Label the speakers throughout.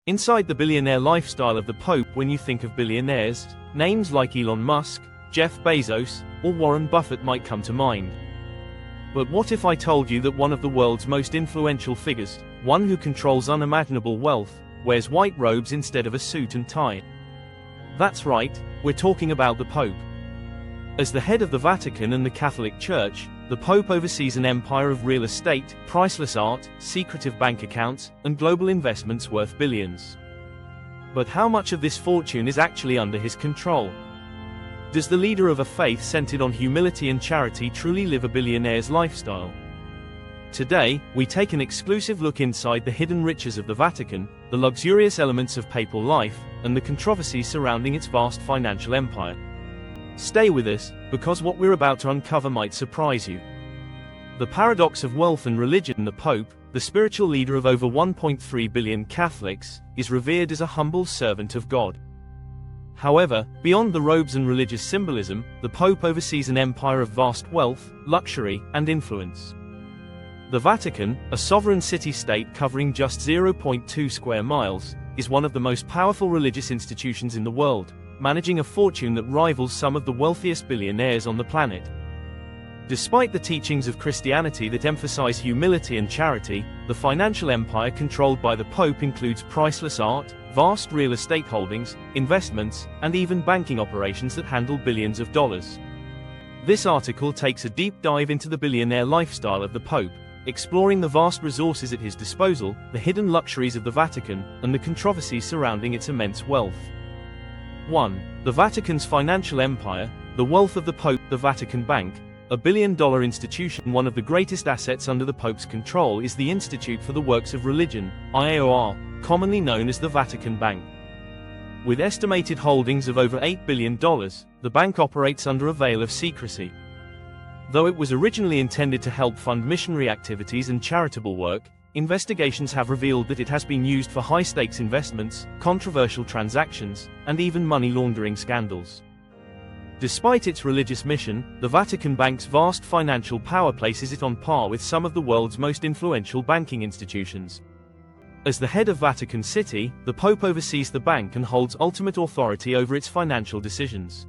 Speaker 1: Inside the billionaire lifestyle of the Pope, when you think of billionaires, names like Elon Musk, Jeff Bezos, or Warren Buffett might come to mind. But what if I told you that one of the world's most influential figures, one who controls unimaginable wealth, wears white robes instead of a suit and tie? That's right, we're talking about the Pope. As the head of the Vatican and the Catholic Church, the Pope oversees an empire of real estate, priceless art, secretive bank accounts, and global investments worth billions. But how much of this fortune is actually under his control? Does the leader of a faith centered on humility and charity truly live a billionaire's lifestyle? Today, we take an exclusive look inside the hidden riches of the Vatican, the luxurious elements of papal life, and the controversies surrounding its vast financial empire. Stay with us, because what we're about to uncover might surprise you. The paradox of wealth and religion. The Pope, the spiritual leader of over 1.3 billion Catholics, is revered as a humble servant of God. However, beyond the robes and religious symbolism, the Pope oversees an empire of vast wealth, luxury, and influence. The Vatican, a sovereign city-state covering just 0.2 square miles, is one of the most powerful religious institutions in the world, managing a fortune that rivals some of the wealthiest billionaires on the planet. Despite the teachings of Christianity that emphasize humility and charity, the financial empire controlled by the Pope includes priceless art, vast real estate holdings, investments, and even banking operations that handle billions of dollars. This article takes a deep dive into the billionaire lifestyle of the Pope, exploring the vast resources at his disposal, the hidden luxuries of the Vatican, and the controversies surrounding its immense wealth. 1. The Vatican's financial empire, the wealth of the Pope. The Vatican Bank, a billion-dollar institution. One of the greatest assets under the Pope's control is the Institute for the Works of Religion, IAOR, commonly known as the Vatican Bank. With estimated holdings of over $8 billion, the bank operates under a veil of secrecy. Though it was originally intended to help fund missionary activities and charitable work, investigations have revealed that it has been used for high-stakes investments, controversial transactions, and even money laundering scandals. Despite its religious mission, the Vatican Bank's vast financial power places it on par with some of the world's most influential banking institutions. As the head of Vatican City, the Pope oversees the bank and holds ultimate authority over its financial decisions.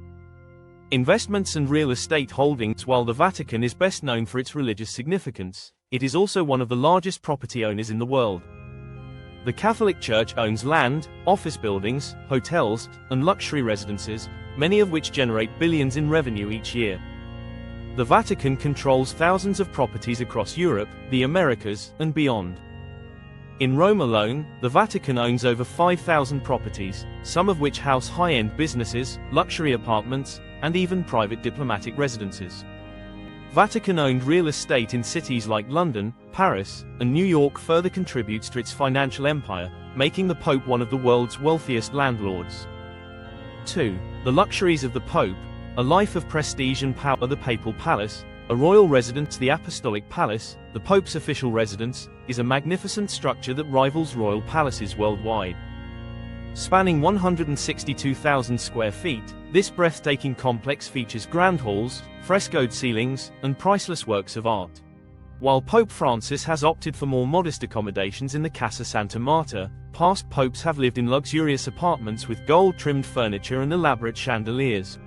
Speaker 1: Investments and real estate holdings. While the Vatican is best known for its religious significance, it is also one of the largest property owners in the world. The Catholic Church owns land, office buildings, hotels, and luxury residences, many of which generate billions in revenue each year. The Vatican controls thousands of properties across Europe, the Americas, and beyond. In Rome alone, the Vatican owns over 5,000 properties, some of which house high-end businesses, luxury apartments, and even private diplomatic residences. Vatican-owned real estate in cities like London, Paris, and New York further contributes to its financial empire, making the Pope one of the world's wealthiest landlords. 2. The luxuries of the Pope, a life of prestige and power. The Papal Palace, a royal residence. The Apostolic Palace, the Pope's official residence, is a magnificent structure that rivals royal palaces worldwide. Spanning 162,000 square feet, this breathtaking complex features grand halls, frescoed ceilings, and priceless works of art. While Pope Francis has opted for more modest accommodations in the Casa Santa Marta, past popes have lived in luxurious apartments with gold-trimmed furniture and elaborate chandeliers.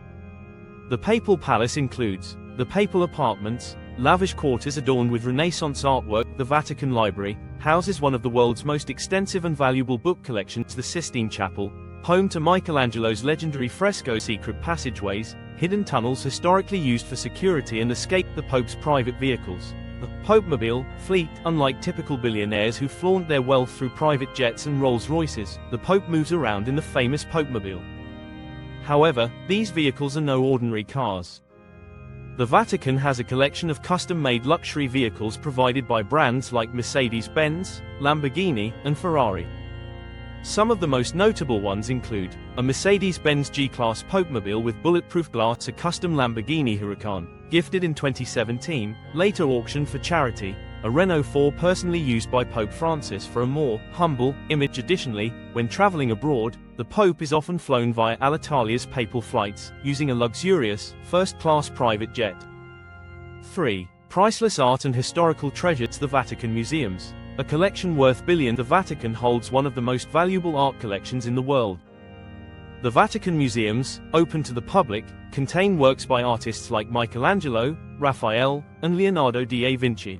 Speaker 1: The Papal Palace includes the Papal Apartments, lavish quarters adorned with Renaissance artwork. The Vatican Library houses one of the world's most extensive and valuable book collections. The Sistine Chapel, home to Michelangelo's legendary frescoes. Secret passageways, hidden tunnels historically used for security and escape. The Pope's private vehicles, the Popemobile fleet. Unlike typical billionaires who flaunt their wealth through private jets and Rolls-Royces, the Pope moves around in the famous Popemobile. However, these vehicles are no ordinary cars. The Vatican has a collection of custom-made luxury vehicles provided by brands like Mercedes-Benz, Lamborghini, and Ferrari. Some of the most notable ones include a Mercedes-Benz G-Class Popemobile with bulletproof glass, a custom Lamborghini Huracan, gifted in 2017, later auctioned for charity, a Renault 4 personally used by Pope Francis for a more humble image. Additionally, when traveling abroad, the Pope is often flown via Alitalia's papal flights, using a luxurious, first-class private jet. 3. Priceless art and historical treasures. The Vatican Museums, a collection worth billions. The Vatican holds one of the most valuable art collections in the world. The Vatican museums, open to the public, contain works by artists like Michelangelo, Raphael, and Leonardo da Vinci.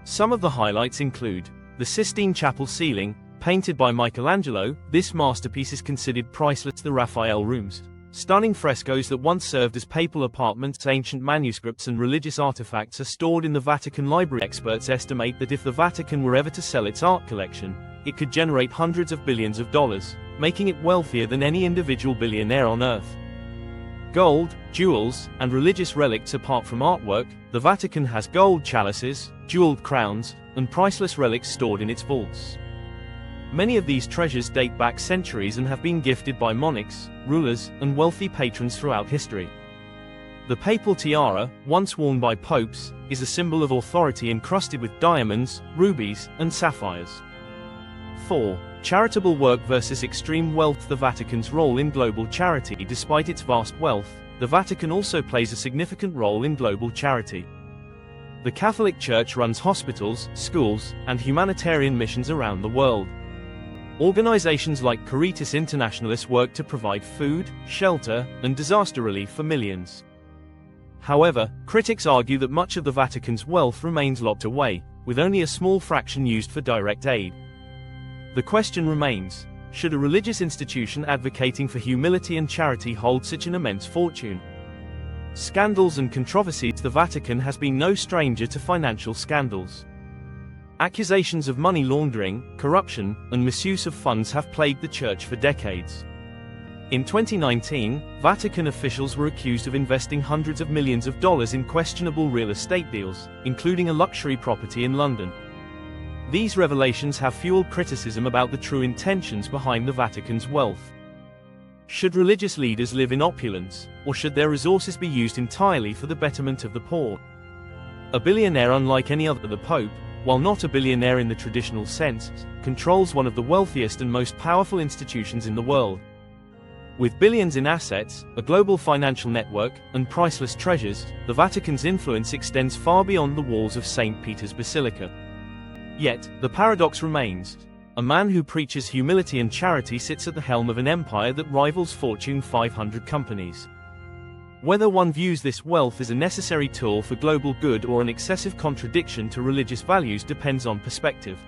Speaker 1: Some of the highlights include the Sistine Chapel ceiling, painted by Michelangelo. This masterpiece is considered priceless. The Raphael rooms, stunning frescoes that once served as papal apartments. Ancient manuscripts and religious artifacts are stored in the Vatican Library. Experts estimate that if the Vatican were ever to sell its art collection, it could generate hundreds of billions of dollars, making it wealthier than any individual billionaire on Earth. Gold, jewels, and religious relics. Apart from artwork, the Vatican has gold chalices, jeweled crowns, and priceless relics stored in its vaults. Many of these treasures date back centuries and have been gifted by monarchs, rulers, and wealthy patrons throughout history. The papal tiara, once worn by popes, is a symbol of authority encrusted with diamonds, rubies, and sapphires. 4. Charitable work versus extreme wealth. The Vatican's role in global charity. Despite its vast wealth, the Vatican also plays a significant role in global charity. The Catholic Church runs hospitals, schools, and humanitarian missions around the world. Organizations like Caritas Internationalis work to provide food, shelter, and disaster relief for millions. However, critics argue that much of the Vatican's wealth remains locked away, with only a small fraction used for direct aid. The question remains, should a religious institution advocating for humility and charity hold such an immense fortune? Scandals and controversies. The Vatican has been no stranger to financial scandals. Accusations of money laundering, corruption, and misuse of funds have plagued the Church for decades. In 2019, Vatican officials were accused of investing hundreds of millions of dollars in questionable real estate deals, including a luxury property in London. These revelations have fueled criticism about the true intentions behind the Vatican's wealth. Should religious leaders live in opulence, or should their resources be used entirely for the betterment of the poor? A billionaire unlike any other, the Pope, while not a billionaire in the traditional sense, controls one of the wealthiest and most powerful institutions in the world. With billions in assets, a global financial network, and priceless treasures, the Vatican's influence extends far beyond the walls of St. Peter's Basilica. Yet, the paradox remains. A man who preaches humility and charity sits at the helm of an empire that rivals Fortune 500 companies. Whether one views this wealth as a necessary tool for global good or an excessive contradiction to religious values depends on perspective.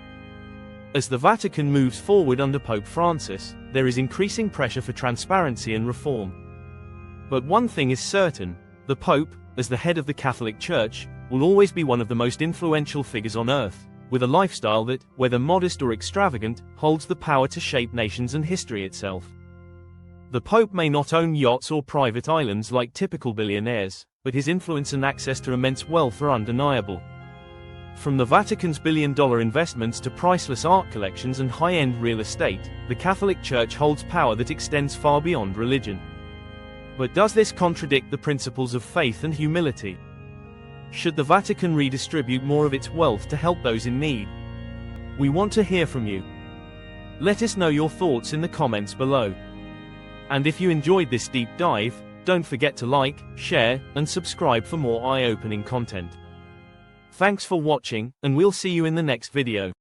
Speaker 1: As the Vatican moves forward under Pope Francis, there is increasing pressure for transparency and reform. But one thing is certain, the Pope, as the head of the Catholic Church, will always be one of the most influential figures on earth, with a lifestyle that, whether modest or extravagant, holds the power to shape nations and history itself. The Pope may not own yachts or private islands like typical billionaires, but his influence and access to immense wealth are undeniable. From the Vatican's billion-dollar investments to priceless art collections and high-end real estate, the Catholic Church holds power that extends far beyond religion. But does this contradict the principles of faith and humility? Should the Vatican redistribute more of its wealth to help those in need? We want to hear from you. Let us know your thoughts in the comments below. And if you enjoyed this deep dive, don't forget to like, share, and subscribe for more eye-opening content. Thanks for watching, and we'll see you in the next video.